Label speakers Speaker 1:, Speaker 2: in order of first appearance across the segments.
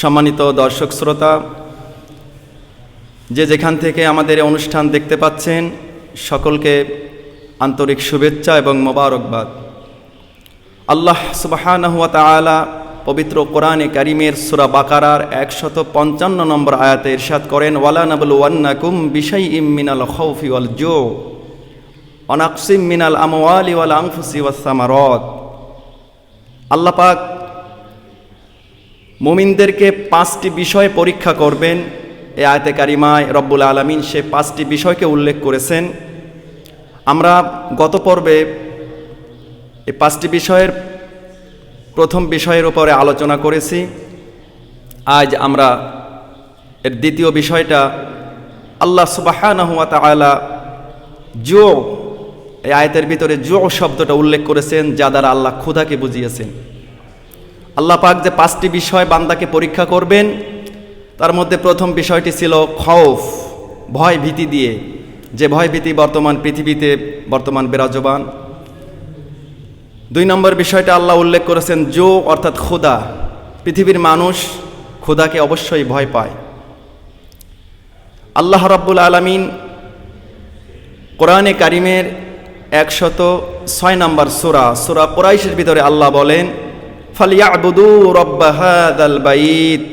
Speaker 1: সম্মানিত দর্শক শ্রোতা, যে যেখান থেকে আমাদের এই অনুষ্ঠান দেখতে পাচ্ছেন, সকলকে আন্তরিক শুভেচ্ছা এবং মোবারকবাদ। আল্লাহ সুবহানাহু ওয়া তাআলা পবিত্র কোরআনে কারিমের সূরা বাকারার 155 নম্বর আয়াতে ইরশাদ করেন, ওয়ালা নাবলুওয়ান্নাকুম বিশাইইম মিনাল খাউফি ওয়াল জু' ওয়া নাকসিম মিনাল আমওয়ালি ওয়াল আনফুসি ওয়াস সামারাত। আল্লাহ পাক মুমিনদেরকে 5টি বিষয় পরীক্ষা করবেন। এই আয়াতে কারিমায় রব্বুল আলামিন সে 5টি বিষয়কে উল্লেখ করেছেন। আমরা গত পর্বে এই 5টি বিষয়ের প্রথম বিষয়ের উপরে আলোচনা করেছি। আজ আমরা এর দ্বিতীয় বিষয়টা, আল্লাহ সুবহানাহু ওয়া তাআলা জু, এই আয়াতের ভিতরে জু শব্দটা উল্লেখ করেছেন, যা দ্বারা আল্লাহ ক্ষুধাকে বুঝিয়েছেন। আল্লাহ পাক যে 5টি বিষয় বান্দাকে পরীক্ষা করবেন, তার মধ্যে প্রথম বিষয়টি ছিল খৌফ, ভয় ভীতি দিয়ে, যে ভয় ভীতি বর্তমান পৃথিবীতে বিরাজমান। 2 নম্বর বিষয়টা আল্লাহ উল্লেখ করেছেন জো, অর্থাৎ ক্ষুধা। পৃথিবীর মানুষ ক্ষুধাকে অবশ্যই ভয় পায়। আল্লাহ রাব্বুল আলামিন কোরআনে কারিমের 106 নম্বর সূরা কুরাইশের ভিতরে আল্লাহ বলেন, ফালিয়াবুদু রাব্ব হাযাল বাইত।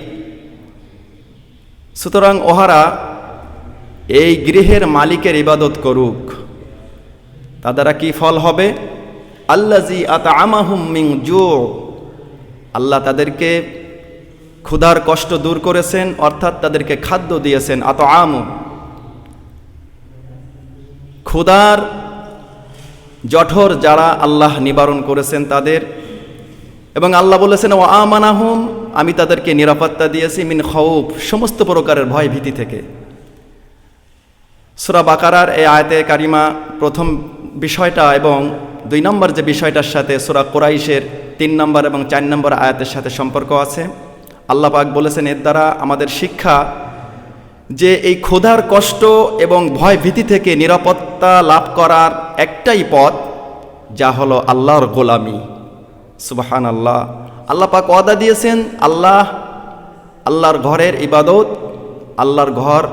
Speaker 1: সুতরাং ওহারা এই গৃহের মালিকের ইবাদত করুক। তা দ্বারা কি ফল হবে? আল্লাযী আতআমাহুম মিন জু', আল্লাহ তাদেরকে ক্ষুধার কষ্ট দূর করেছেন, অর্থাৎ তাদেরকে খাদ্য দিয়েছেন। আতআমু, ক্ষুধার জঠর যারা আল্লাহ নিবারণ করেছেন তাদের। এবং আল্লাহ বলেছেন ওয়া আমানাহুম, আমি তাদেরকে নিরাপত্তা দিয়েছি মিন খাউফ, সমস্ত প্রকারের ভয় ভীতি থেকে। সূরা বাকারার এই আয়াতে কারিমা প্রথম বিষয়টা এবং 2 নম্বর যে বিষয়টার সাথে সূরা কুরাইশের 3 নম্বর এবং 4 নম্বর আয়াতের সাথে সম্পর্ক আছে। আল্লাহ পাক বলেছেন এর দ্বারা আমাদের শিক্ষা যে এই ক্ষুধার কষ্ট এবং ভয় ভীতি থেকে নিরাপত্তা লাভ করার একটাই পথ, যা হলো আল্লাহর গোলামি। সুবহানাল্লাহ। আল্লাহ পাক ওয়াদা দিয়েছেন আল্লাহর ঘরের ইবাদত, আল্লাহর ঘর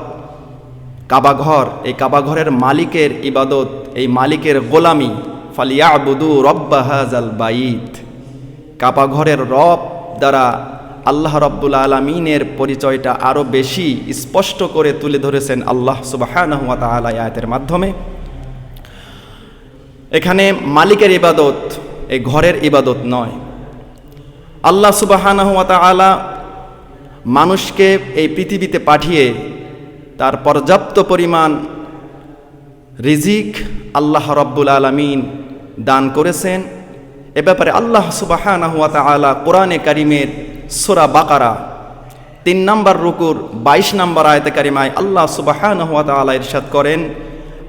Speaker 1: কাবা ঘর, এই কাবা ঘরের মালিকের ইবাদত, এই মালিকের গোলামি। ফালিয়াবুদু রাব্ব হাযাল বাইত। কাবা ঘরের রব দ্বারা আল্লাহ রাব্বুল আলামিনের পরিচয়টা আরো বেশি স্পষ্ট করে তুলে ধরেছেন আল্লাহ সুবহানাহু ওয়া তাআলা আয়াতের মাধ্যমে। এখানে মালিকের ইবাদত, এই ঘরের ইবাদত নয়। আল্লাহ সুবহানাহু ওয়া তাআলা মানুষকে এই পৃথিবীতে পাঠিয়ে তার পর্যাপ্ত পরিমাণ রিজিক আল্লাহ রাব্বুল আলামিন দান করেছেন। এ ব্যাপারে আল্লাহ সুবহানাহু ওয়া তাআলা কোরআনে কারিমের সূরা বাকারা 3 নম্বর রুকুর 22 নম্বর আয়াতে কারিমায় আল্লাহ সুবহানাহু ওয়া তাআলা ইরশাদ করেন,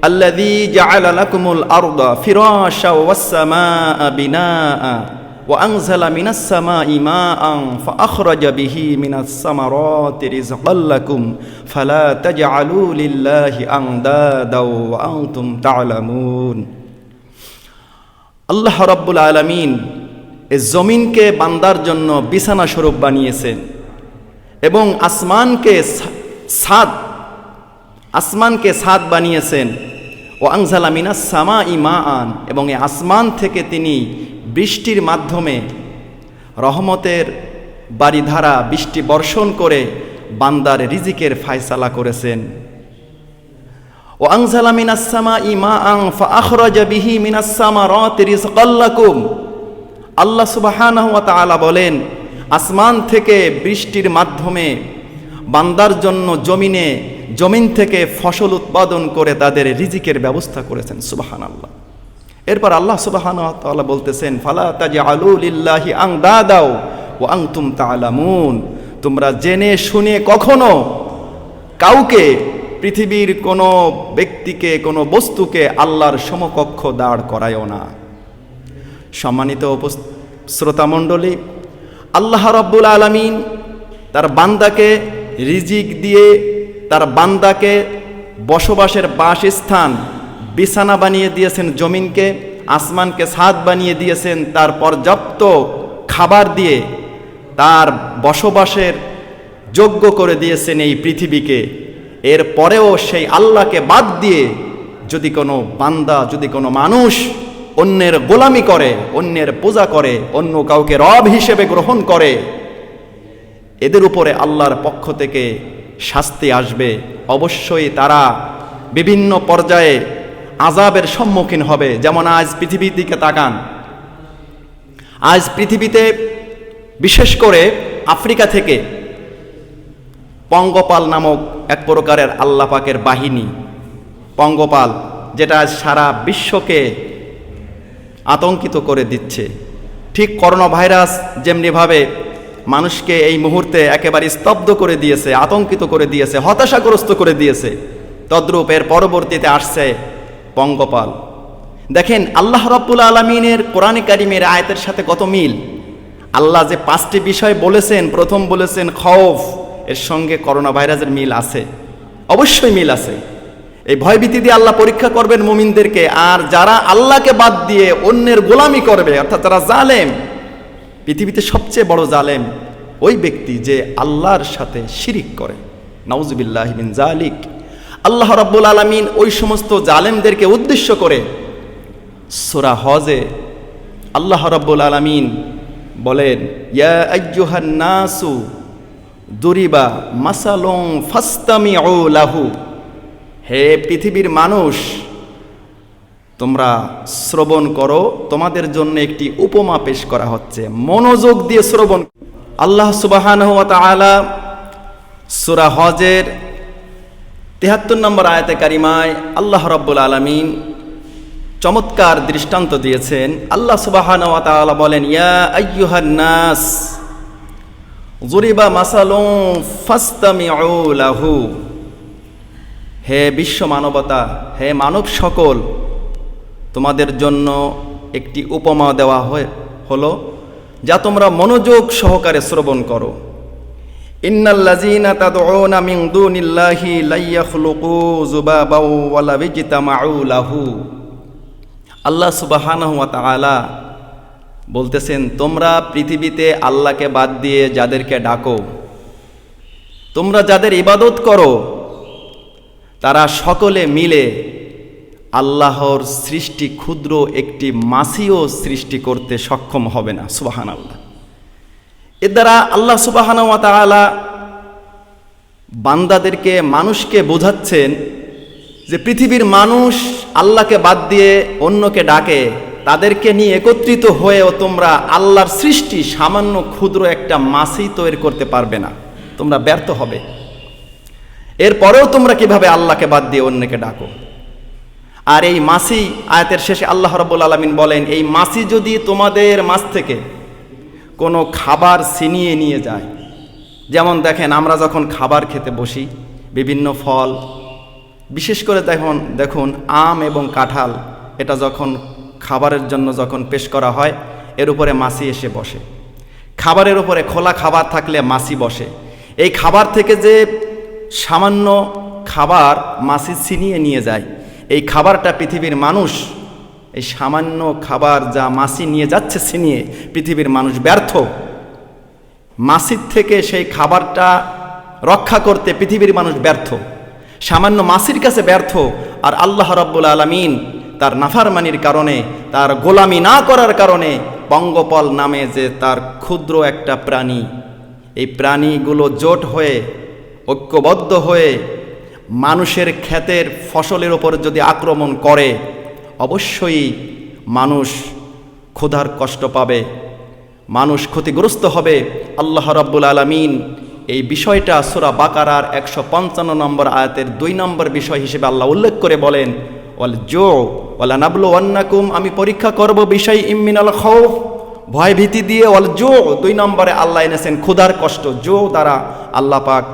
Speaker 1: আল্লাযী জাআলা লাকুমুল আরদা ফিরাশা ওয়াস সামাআ বিনাআ ওয়া আনজালা মিনাস সামাই মাআন ফাআখরাজা বিহি মিনাস সামারাতি রিজকাল লাকুম ফালা তাজআলু লিল্লাহি আনদাদা ওয়া আনতুম তা'লামুন। আল্লাহ রাব্বুল আলামিন এই জমিনকে বান্দার জন্য বিছানা স্বরূপ বানিয়েছেন এবং আসমানকে ছাদ বানিয়েছেন। ও আনজালা মিনাস সামাই মাআন, এবং এই আসমান থেকে তিনি বৃষ্টির মাধ্যমে রহমতের বারিধারা বৃষ্টি বর্ষণ করে বান্দার রিজিকের ফায়সালা করেছেন। ও আনজালা মিনাস সামাই মাআন ফাআখরাজা বিহি মিনাস সামারাতি রিজকাল লাকুম। আল্লাহ সুবহানাহু ওয়া তাআলা বলেন, আসমান থেকে বৃষ্টির মাধ্যমে বান্দার জন্য জমিন থেকে ফসল উৎপাদন করে তাদের রিজিকের ব্যবস্থা করেছেন। সুবহানাল্লাহ। এরপর আল্লাহ সুবহানাহু ওয়া তাআলা বলতেছেন, ফালা তাজআলু লিল্লাহি আনদাদা ওয়া আনতুম তা'লামুন। তোমরা জেনে শুনে কখনো কাউকে, পৃথিবীর কোনো ব্যক্তিকে, কোনো বস্তুকে আল্লাহর সমকক্ষ দাঁড় করায়ও না। সম্মানিত শ্রোতামণ্ডলী, আল্লাহ রাব্বুল আলামিন তার বান্দাকে রিজিক দিয়ে, তার বান্দাকে বসবাসের বাসস্থান বিছানা বানিয়ে দিয়েছেন জমিনকে, আসমানকে ছাদ বানিয়ে দিয়েছেন তার পর্যাপ্ত খাবার দিয়ে, তার বসবাসের যোগ্য করে দিয়েছেন এই পৃথিবীকে, এর পরেও সেই আল্লাহকে বাদ দিয়ে যদি কোনো বান্দা, যদি কোনো মানুষ অন্যের গোলামি করে, অন্যের পূজা করে, অন্য কাউকে রব হিসেবে গ্রহণ করে, এদের উপরে আল্লাহর পক্ষ থেকে শাস্তি আসবে। অবশ্যই তারা বিভিন্ন পর্যায়ে আযাবের সম্মুখীন হবে। যেমন আজ পৃথিবীর দিকে তাকান, আজ পৃথিবীতে বিশেষ করে আফ্রিকা থেকে পঙ্গপাল নামক এক প্রকারের আল্লাহ পাকের বাহিনী, পঙ্গপাল, যেটা সারা বিশ্বকে আতঙ্কিত করে দিচ্ছে। ঠিক করোনা ভাইরাস যেমনিভাবে মানুষকে এই মুহূর্তে একেবারে স্তব্ধ করে দিয়েছে, আতঙ্কিত করে দিয়েছে, হতাশাগ্রস্ত করে দিয়েছে, তদ্রূপ এর পরবর্তীতে আসছে পঙ্গপাল। দেখেন আল্লাহ রাব্বুল আলামিনের কোরআনে কারিমের আয়াতের সাথে কত মিল। আল্লাহ যে 5টি বিষয় বলেছেন, প্রথম বলেছেন খৌফ, এর সঙ্গে করোনা ভাইরাসের মিল আছে, অবশ্যই মিল আছে। এই ভয়ভীতি দিয়ে আল্লাহ পরীক্ষা করবেন মুমিনদেরকে। আর যারা আল্লাহকে বাদ দিয়ে অন্যের গোলামি করবে, অর্থাৎ যারা জালেম, পৃথিবীতে সবচেয়ে বড় জালেম ওই ব্যক্তি যে আল্লাহর সাথে শিরিক করে। নাউজুবিল্লাহি মিন যালিক। আল্লাহ রাব্বুল আলামিন ওই সমস্ত জালেমদেরকে উদ্দেশ্য করে সূরা হজে আল্লাহ রাব্বুল আলামিন বলেন, ইয়া আইয়ুহান নাসু দুরিবা মাসালুন ফাসতামিউ লাহু। হে পৃথিবীর মানুষ, তোমরা শ্রবণ করো, তোমাদের জন্য একটি উপমা পেশ করা হচ্ছে, মনোযোগ দিয়ে শ্রবণ। আল্লাহ সুবহানাহু ওয়া তাআলা সূরা হজের ৭৩ নম্বর আয়াতে কারিমায় আল্লাহ রাব্বুল আলামিন চমৎকার দৃষ্টান্ত দিয়েছেন। আল্লাহ সুবহানাহু ওয়া তাআলা বলেন, ইয়া আইয়ুহান নাস যুরিবা মাসালুন ফাসতামিউ লাহু। হে বিশ্ব মানবতা, হে মানব সকল, তোমাদের জন্য একটি উপমা দেওয়া হলো, যা তোমরা মনোযোগ সহকারে শ্রবণ করো। ইন্নাল্লাযীনা তাদউনা মিন দুনিল্লাহি লা ইয়াখলুকু যুবাবাও ওয়া লা ইয়াজতামাউ লাহু। আল্লাহ সুবহানাহু ওয়া তাআলা বলতেছেন, তোমরা পৃথিবীতে আল্লাহকে বাদ দিয়ে যাদেরকে ডাকো, তোমরা যাদের ইবাদত করো, তারা সকলে মিলে আল্লাহর সৃষ্টি ক্ষুদ্র একটি মাছিও সৃষ্টি করতে সক্ষম হবে না। সুবহানাল্লাহ। এর দ্বারা আল্লাহ সুবহানাহু ওয়া তাআলা বান্দাদেরকে, মানুষকে বোঝাচ্ছেন যে পৃথিবীর মানুষ আল্লাহকে বাদ দিয়ে অন্যকে ডাকে, তাদেরকে নিয়ে একত্রিত হয়েও তোমরা আল্লাহর সৃষ্টি সামান্য ক্ষুদ্র একটা মাছি তৈরি করতে পারবে না, তোমরা ব্যর্থ হবে। এরপরেও তোমরা কিভাবে আল্লাহকে বাদ দিয়ে অন্যকে ডাকো? আর এই মাছি, আয়াতের শেষে আল্লাহ রাব্বুল আলামিন বলেন, এই মাছি যদি তোমাদের মাছ থেকে কোনো খাবার ছিনিয়ে নিয়ে যায়, যেমন দেখেন আমরা যখন খাবার খেতে বসি, বিভিন্ন ফল, বিশেষ করে দেখুন আম এবং কাঁঠাল, এটা যখন খাবারের জন্য যখন পেশ করা হয়, এর উপরে মাছি এসে বসে। খাবারের উপরে খোলা খাবার থাকলে মাছি বসে। এই খাবার থেকে যে সামান্য খাবার মাছি ছিনিয়ে নিয়ে যায়, এই খাবারটা পৃথিবীর মানুষ, এই সামান্য খাবার যা মাছি নিয়ে যাচ্ছে ছিনিয়ে, পৃথিবীর মানুষ ব্যর্থ। মাছির থেকে সেই খাবারটা রক্ষা করতে পৃথিবীর মানুষ ব্যর্থ, সামান্য মাছির কাছে ব্যর্থ। আর আল্লাহ রাব্বুল আলামিন তার নাফরমানির কারণে, তার গোলামি না করার কারণে পঙ্গপাল নামে যে তার ক্ষুদ্র একটা প্রাণী, এই প্রাণীগুলো জোট হয়ে, ঐক্যবদ্ধ হয়ে মানুষের ক্ষেতের ফসলের ওপর যদি আক্রমণ করে, অবশ্যই মানুষ ক্ষুধার কষ্ট পাবে, মানুষ ক্ষতিগ্রস্ত হবে। আল্লাহ রাব্বুল আলামিন এই বিষয়টা সূরা বাকারার 155 নম্বর আয়াতের 2 নম্বর বিষয় হিসেবে আল্লাহ উল্লেখ করে বলেন, ওয়াল জু ওয়ালা নাবলুওয়ান্নাকুম, আমি পরীক্ষা করব বিষয় মিনাল খাউফ, ভয় ভীতি দিয়ে। ওয়াল জু 2 নম্বরে আল্লাহ এনেছেন ক্ষুধার কষ্ট। জু দ্বারা আল্লাহ পাক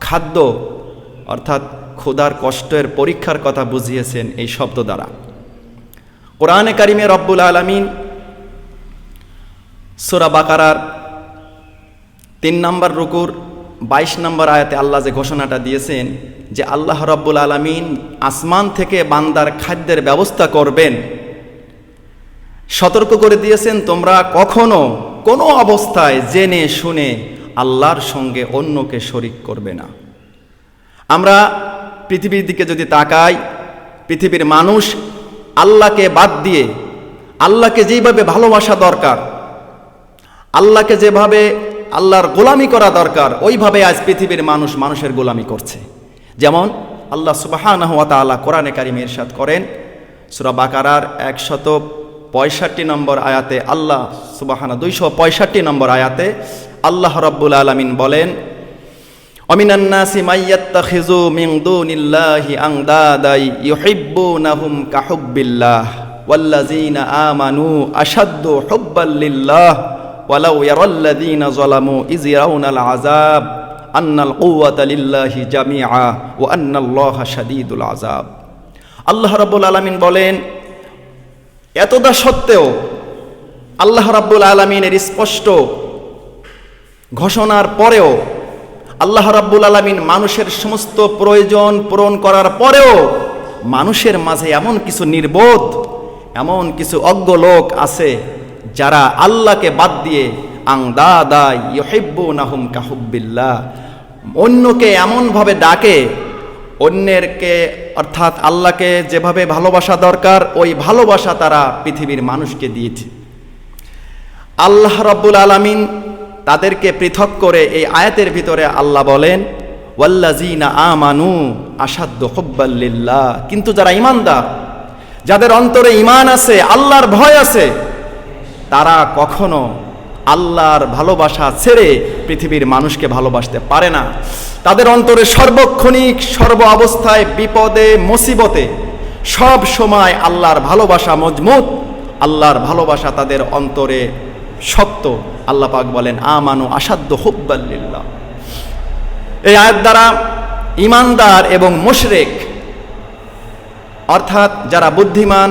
Speaker 1: খাদ্য অর্থাৎ ক্ষুধার কষ্টের পরীক্ষার কথা বুঝিয়েছেন এই শব্দ দ্বারা। কোরআনে কারিমে রব্বুল আলামিন সূরা বাকারার 3 নম্বর রুকুর 22 নম্বর আয়াতে আল্লাহ যে ঘোষণাটা দিয়েছেন যে আল্লাহ রব্বুল আলামিন আসমান থেকে বান্দার খাদ্যের ব্যবস্থা করবেন, সতর্ক করে দিয়েছেন, তোমরা কখনো কোনো অবস্থায় জেনে শুনে আল্লাহর সঙ্গে অন্যকে শরিক করবে না। আমরা পৃথিবীর দিকে যদি তাকাই, পৃথিবীর মানুষ আল্লাহকে বাদ দিয়ে, আল্লাহকে যেভাবে ভালোবাসা দরকার, আল্লাহকে যেভাবে আল্লাহর গোলামি করা দরকার, ওইভাবে আজ পৃথিবীর মানুষ মানুষের গোলামি করছে। যেমন আল্লাহ সুবহানাহু ওয়া তাআলা কোরআনে কারিমে ইরশাদ করেন, সূরা বাকারার 165 নম্বর আয়াতে, আল্লাহ সুবহানাহু 265 নম্বর আয়াতে আল্লাহ রাব্বুল আলামিন বলেন, ওয়ামিনান নাসি মাইয়াত্তাখিযু মিন দুনিল্লাহি আনদাদা ইউহিব্বুনাহুম কাহুব্বিল্লাহ ওয়াল্লাযীনা আমানু আশাদ্দু হুব্বাল লিল্লাহ ওয়ালাউ ইয়ারাল্লাযীনা যালামু ইয ইয়ারাউনাল আযাব আন্নাল কুওয়াতা লিল্লাহি জামিআ ওয়া আন্নাল্লাহা শাদীদুল আযাব। আল্লাহ রাব্বুল আলামিন বলেন, এতটা সত্ত্বেও আল্লাহ রাব্বুল আলামিনের স্পষ্ট ঘোষণার পরেও, আল্লাহ রাব্বুল আলামিন মানুষের সমস্ত প্রয়োজন পূরণ করার পরেও মানুষের মাঝে এমন কিছু নির্বোধ, এমন কিছু অজ্ঞ লোক আছে যারা আল্লাহকে বাদ দিয়ে আনদাদা ইউহিব্বুনাহুম কাহুব্বিল্লাহ, অন্যকে এমনভাবে ডাকে, অন্যেরকে অর্থাৎ আল্লাহকে যেভাবে ভালোবাসা দরকার ওই ভালোবাসা তারা পৃথিবীর মানুষকে দিয়েছে। আল্লাহ রাব্বুল আলামিন তাদেরকে পৃথক করে এই আয়াতের ভিতরে আল্লাহ বলেন, ওয়াল্লাযীনা আমানু আশাদ্দু হুব্বাল লিল্লাহ, কিন্তু যারা ঈমানদার, যাদের অন্তরে ঈমান আছে, আল্লাহর ভয় আছে, তারা কখনো আল্লাহর ভালোবাসা ছেড়ে পৃথিবীর মানুষকে ভালোবাসতে পারে না। তাদের অন্তরে সর্বক্ষণিক সর্ব অবস্থায় বিপদে মুসিবতে সব সময় আল্লাহর ভালোবাসা মজবুত, আল্লাহর ভালোবাসা তাদের অন্তরে শক্ত। আল্লাহ পাক বলেন, আমানু আশাদ্দু হুব্বাল লিল্লাহ। এই আয়াত দ্বারা ঈমানদার এবং মুশরিক, অর্থাৎ যারা বুদ্ধিমান,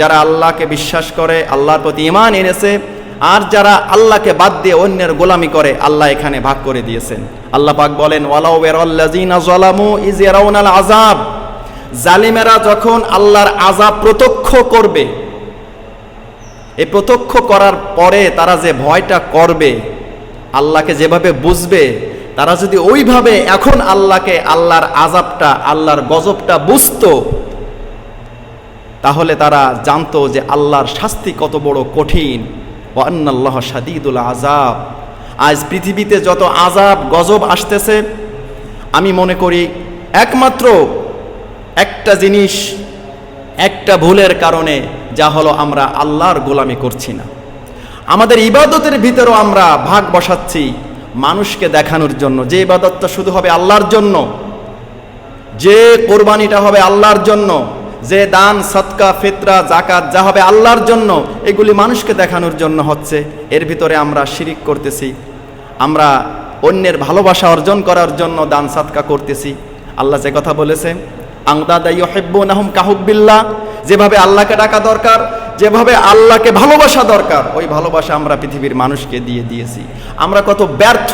Speaker 1: যারা আল্লাহকে বিশ্বাস করে, আল্লাহর প্রতি ঈমান এনেছে, আর যারা আল্লাহকে বাদ দিয়ে অন্যের গোলামি করে, আল্লাহ এখানে ভাগ করে দিয়েছেন। আল্লাহ পাক বলেন, ওয়ালাউ ইয়ারাল্লাযীনা যালামু ইয ইয়ারাউনাল আযাব, জালিমেরা যখন আল্লাহর আযাব প্রত্যক্ষ করবে, এই প্রত্যক্ষ করার পরে তারা যে ভয়টা করবে, আল্লাহকে যেভাবে বুঝবে, তারা যদি ওইভাবে এখন আল্লাহকে, আল্লাহর আযাবটা, আল্লাহর গজবটা বুঝতো, তাহলে তারা জানতো যে আল্লাহর শাস্তি কত বড় কঠিন। ওয়া আন্নাল্লাহা শাদীদুল আযাব। আজ পৃথিবীতে যত আযাব গজব আসতেছে, আমি মনে করি একমাত্র একটা জিনিস, একটা ভুলের কারণে, যা হলো আমরা আল্লাহর গোলামি করছি না। আমাদের ইবাদতের ভিতরেও আমরা ভাগ বসাচ্ছি মানুষকে দেখানোর জন্য, যে ইবাদতটা শুধু হবে আল্লাহর জন্য, যে কোরবানিটা হবে আল্লাহর জন্য, যে দান সদকা ফিতরা যাকাত যা হবে আল্লাহর জন্য, এগুলি মানুষকে দেখানোর জন্য হচ্ছে। এর ভিতরে আমরা শিরিক করতেছি, আমরা অন্যের ভালোবাসা অর্জন করার জন্য দান সদকা করতেছি। আল্লাহ যে কথা বলেছে, আনদাদা ইউহিব্বুনাহুম কাহুব্বিল্লাহ, যেভাবে আল্লাহকে ডাকা দরকার, যেভাবে আল্লাহকে ভালোবাসা দরকার, ওই ভালোবাসা আমরা পৃথিবীর মানুষকে দিয়ে দিয়েছি। আমরা কত ব্যর্থ!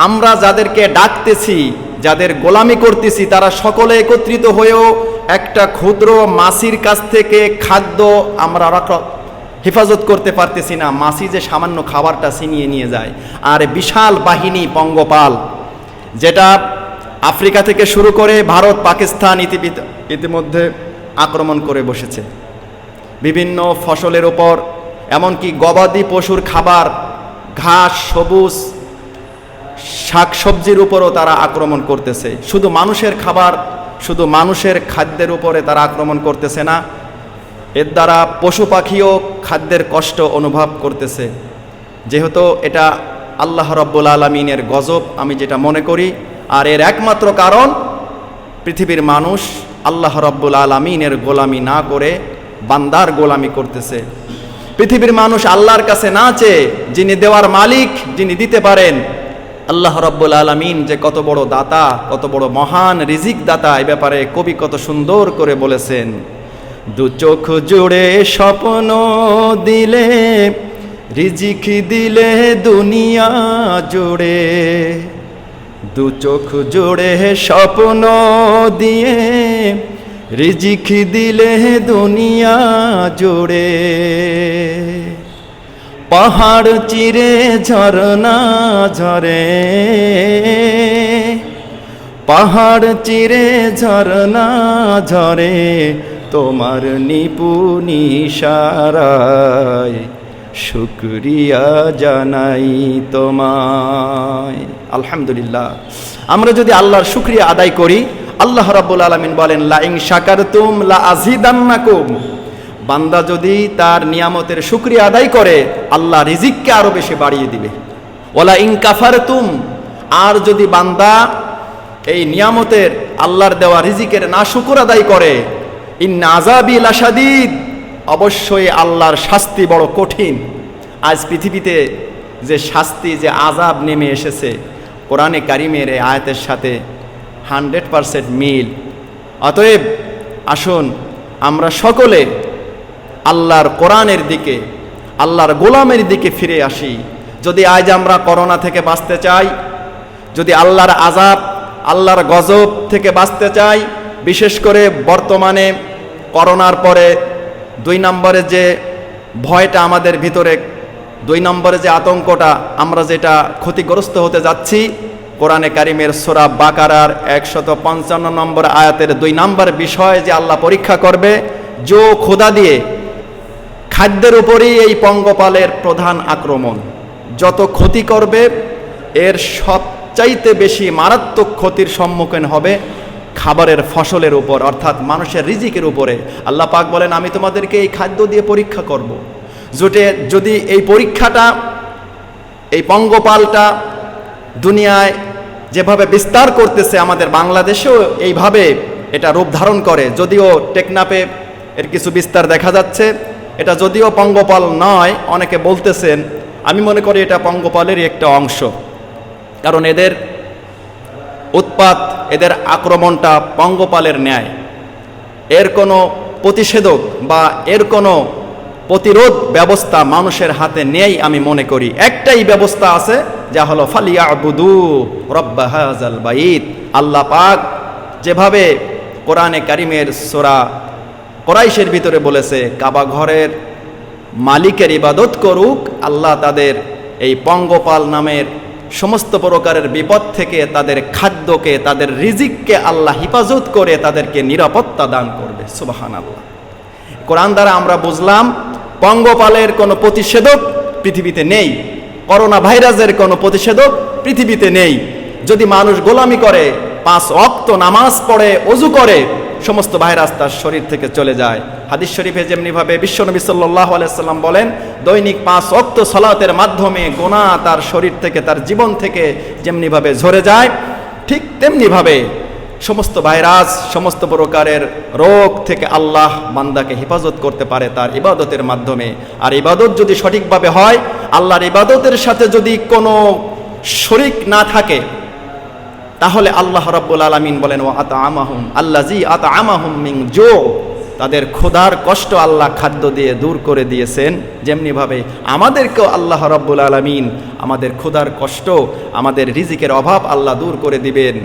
Speaker 1: আমরা যাদেরকে ডাকতেছি, যাদের গোলামি করতেছি, তারা সকলে একত্রিত হয়েও একটা ক্ষুদ্র মাছির কাছ থেকে খাদ্য আমরা হেফাজত করতে পারতেছি না। মাছি যে সামান্য খাবারটা ছিনিয়ে নিয়ে যায়, আর বিশাল বাহিনী পঙ্গপাল, যেটা আফ্রিকা থেকে শুরু করে ভারত, পাকিস্তান ইতিমধ্যে আক্রমণ করে বসেছে বিভিন্ন ফসলের ওপর, এমনকি গবাদি পশুর খাবার, ঘাস, সবুজ শাকসবজির উপরও তারা আক্রমণ করতেছে। শুধু মানুষের খাবার, শুধু মানুষের খাদ্যের উপরে তারা আক্রমণ করতেছে না, এর দ্বারা পশু পাখিও খাদ্যের কষ্ট অনুভব করতেছে। যেহেতু এটা আল্লাহ রাব্বুল আলামিনের গজব আমি যেটা মনে করি, আর এর একমাত্র কারণ পৃথিবীর মানুষ আল্লাহ রাব্বুল আলামিনের গোলামি না করে বান্দার গোলামি করতেছে। পৃথিবীর মানুষ আল্লাহর কাছে না চেয়ে, যিনি দেওয়ার মালিক, যিনি দিতে পারেন, আল্লাহ রাব্বুল আলামিন যে কত বড় দাতা, কত বড় মহান রিজিক দাতা, এই ব্যাপারে কবি কত সুন্দর করে বলেছেন, দু চোখ জুড়ে স্বপ্ন দিলে, রিজিক দিলে দুনিয়া জুড়ে, দু চোখ জুড়ে স্বপ্ন দিয়ে, রিজিক দিলে দুনিয়া জুড়ে, পাহাড় চিরে ঝরনা ঝরে, পাহাড় চিরে ঝরনা ঝরে, তোমার নিপুণ ইশারায় শুকরিয়া জানাই তোমায়। আলহামদুলিল্লাহ। আমরা যদি আল্লাহর শুকরিয়া আদায় করি, আল্লাহ রাব্বুল আলামিন বলেন লা ইন শাকারতুম লা আযীদান্নাকুম, বান্দা যদি তার নিয়ামতের শুকরিয়া আদায় করে আল্লাহ রিজিককে আরো বেশি বাড়িয়ে দিবে। ওয়ালা ইন কাফারতুম, আর যদি বান্দা এই নিয়ামতের আল্লাহর দেওয়া রিজিকের না শুকর আদায় করে, ইন্না আযাবি লাশাদীদ, অবশ্যই আল্লাহর শাস্তি বড় কঠিন। আজ পৃথিবীতে যে শাস্তি, যে আযাব নেমে এসেছে, কোরআনে কারিমের এই আয়াতের সাথে 100% মিল। অতএব আসুন আমরা সকলে আল্লাহর কোরআনের দিকে, আল্লাহর গোলামের দিকে ফিরে আসি। যদি আজ আমরা করোনা থেকে বাঁচতে চাই, যদি আল্লাহর আযাব, আল্লাহর গজব থেকে বাঁচতে চাই, বিশেষ করে বর্তমানে করোনার পরে 2 নম্বরে যে ভয়টা আমাদের ভিতরে, 2 নম্বরে যে আতঙ্কটা, আমরা যেটা ক্ষতিগ্রস্ত হতে যাচ্ছি, কোরআনে কারিমের সূরা বাকারার 155 নম্বর আয়াতের 2 নম্বর বিষয় যে আল্লাহ পরীক্ষা করবে, জো খোদা দিয়ে খাদ্যের উপরেই এই পঙ্গপালের প্রধান আক্রমণ। যত ক্ষতি করবে এর সবচাইতে বেশি মারাত্মক ক্ষতির সম্মুখীন হবে খাবারের ফসলের উপর, অর্থাৎ মানুষের রিজিকের উপরে। আল্লাহ পাক বলেন আমি তোমাদেরকে এই খাদ্য দিয়ে পরীক্ষা করব। যদি এই পরীক্ষাটা, এই পঙ্গপালটা দুনিয়ায় যেভাবে বিস্তার করতেছে, আমাদের বাংলাদেশেও এইভাবে এটা রূপ ধারণ করে। যদিও টেকনাফে এর কিছু বিস্তার দেখা যাচ্ছে, এটা যদিও পঙ্গপাল নয়, অনেকে বলতেছেন, আমি মনে করি এটা পঙ্গপালেরই একটা অংশ। কারণ এদের উৎপাত, এদের আক্রমণটা পঙ্গপালের ন্যায়। এর কোনো প্রতিষেধক বা এর কোনো প্রতিরোধ ব্যবস্থা মানুষের হাতে নেই আমি মনে করি। একটাই ব্যবস্থা আছে, যা হলো ফালিয়াবুদু রব্বা হাযাল বাইত। আল্লাহ পাক যেভাবে কোরআনে কারিমের সূরা কুরাইশের ভিতরে বলেছে, কাবা ঘরের মালিকের ইবাদত করুক, আল্লাহ তাদের এই পঙ্গপাল নামের সমস্ত প্রকারের বিপদ থেকে, তাদের খাদ্যকে, তাদের রিজিককে আল্লাহ হিফাজত করে তাদেরকে নিরাপত্তা দান করবে। সুবহানাল্লাহ। কোরআন দ্বারা আমরা বুঝলাম পঙ্গপালের কোনো প্রতিষেধক পৃথিবীতে নেই, করোনা ভাইরাসের কোনো প্রতিষেধক পৃথিবীতে নেই। যদি মানুষ গোলামি করে, 5 ওয়াক্ত নামাজ পড়ে, ওযু করে, সমস্ত ভাইরাস তার শরীর থেকে চলে যায়। হাদিস শরীফে যেমনিভাবে বিশ্বনবী সাল্লাল্লাহু আলাইহি সাল্লাম বলেন, দৈনিক 5 ওয়াক্ত সালাতের মাধ্যমে গুনাহ তার শরীর থেকে, তার জীবন থেকে যেমনিভাবে ঝরে যায়, ঠিক তেমনিভাবে সমস্ত ভাইরাস, সমস্ত প্রকারের রোগ থেকে আল্লাহ বান্দাকে হেফাজত করতে পারে তার ইবাদতের মাধ্যমে। আর ইবাদত যদি সঠিকভাবে হয়, আল্লাহর ইবাদতের সাথে যদি কোনো শরিক না থাকে, তাহলে আল্লাহ রাব্বুল আলামিন বলেন ওয়া আতআমাহুম আল্লাযী আতআমাহুম মিন জু, তাদের ক্ষুধার কষ্ট আল্লাহ খাদ্য দিয়ে দূর করে দিয়েছেন। যেমনিভাবে আমাদেরকেও আল্লাহ রাব্বুল আলামিন আমাদের ক্ষুধার কষ্ট, আমাদের রিজিকের অভাব আল্লাহ দূর করে দিবেন।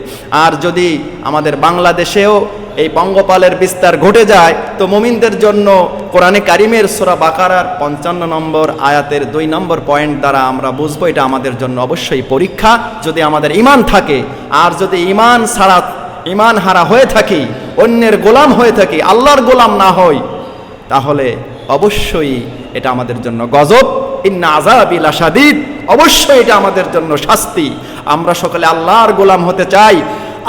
Speaker 1: আর যদি আমাদের বাংলাদেশেও এই পঙ্গপালের বিস্তার ঘটে যায়, তো মুমিনদের জন্য কোরআনে কারিমের সূরা বাকারার 55 নম্বর আয়াতের 2 নম্বর পয়েন্ট দ্বারা আমরা বুঝবো এটা আমাদের জন্য অবশ্যই পরীক্ষা। যদি আমাদের ঈমান থাকে, আর যদি ঈমান ছাড়া, ঈমান হারা হয়ে থাকি, অন্যের গোলাম হয়ে থাকি, আল্লাহর গোলাম না হই, তাহলে অবশ্যই এটা আমাদের জন্য গজব। ইন্না আযাবি লাশাদীদ, অবশ্যই এটা আমাদের জন্য শাস্তি। আমরা সকলে আল্লাহর গোলাম হতে চাই।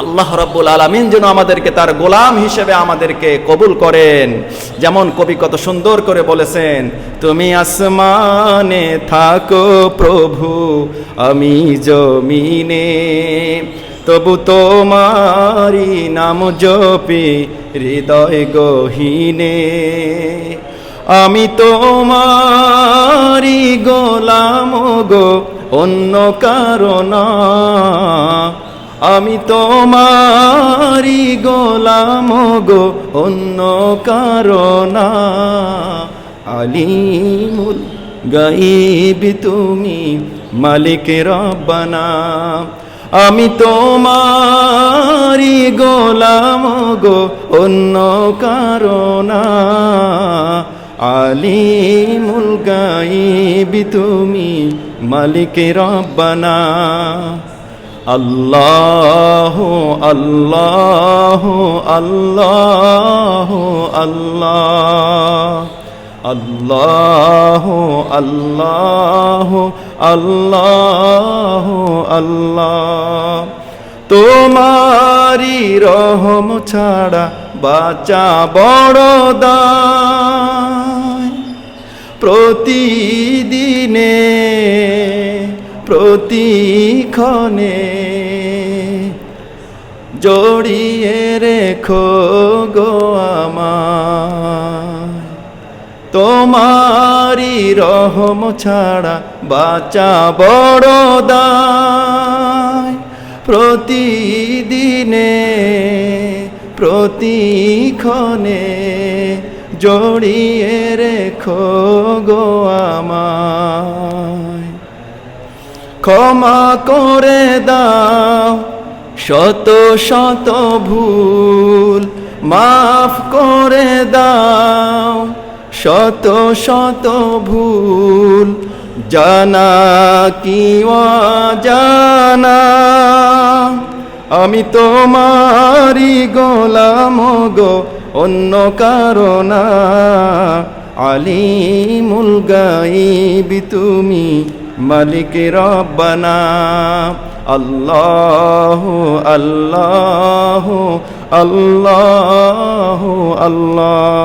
Speaker 1: আল্লাহ রাব্বুল আলামিন যেন আমাদেরকে তার গোলাম হিসেবে আমাদেরকে কবুল করেন। যেমন কবি কত সুন্দর করে বলেছেন, তুমি আসমানে থাকো প্রভু, আমি জমিনে, তবু তোমারি নাম জপি হৃদয় গহীনে। আমি তোমারি গোলাম গো, অন্য কারো না। আমি তোমারি গোলাম গো, অন্য কারো না। আলিমুল গায়ব তুমি, মালিক রব্বানা। আমি তোমারি গোলাম গো, অন্য কারো না। আলিমুল গায়বি তুমি মালিক রব্বানা আল্লাহ আল্লাহ আল্লাহ আল্লাহ আল্লাহ আল্লাহ আল্লাহ আল্লাহ তোমারি রহম ছাড়া বাঁচা বড় দায় প্রতিদিনে প্রতিক্ষণে জড়িয়ে রেখো গো আমায় তোমারি রহম ছাড়া বাঁচা বড় দায় প্রতিদিনে প্রতিক্ষণে জড়িয়ে রেখো গো আমায় ক্ষমা করে দাও শত শত ভুল মাফ করে দাও শত শত ভুল জানা কি অজানা আমি তোমারি গোলাম গো অন্য কারণা আলিমুল গায়বি তুমি মালিক রব্বানা আল্লাহ আল্লাহ আল্লাহ আল্লাহ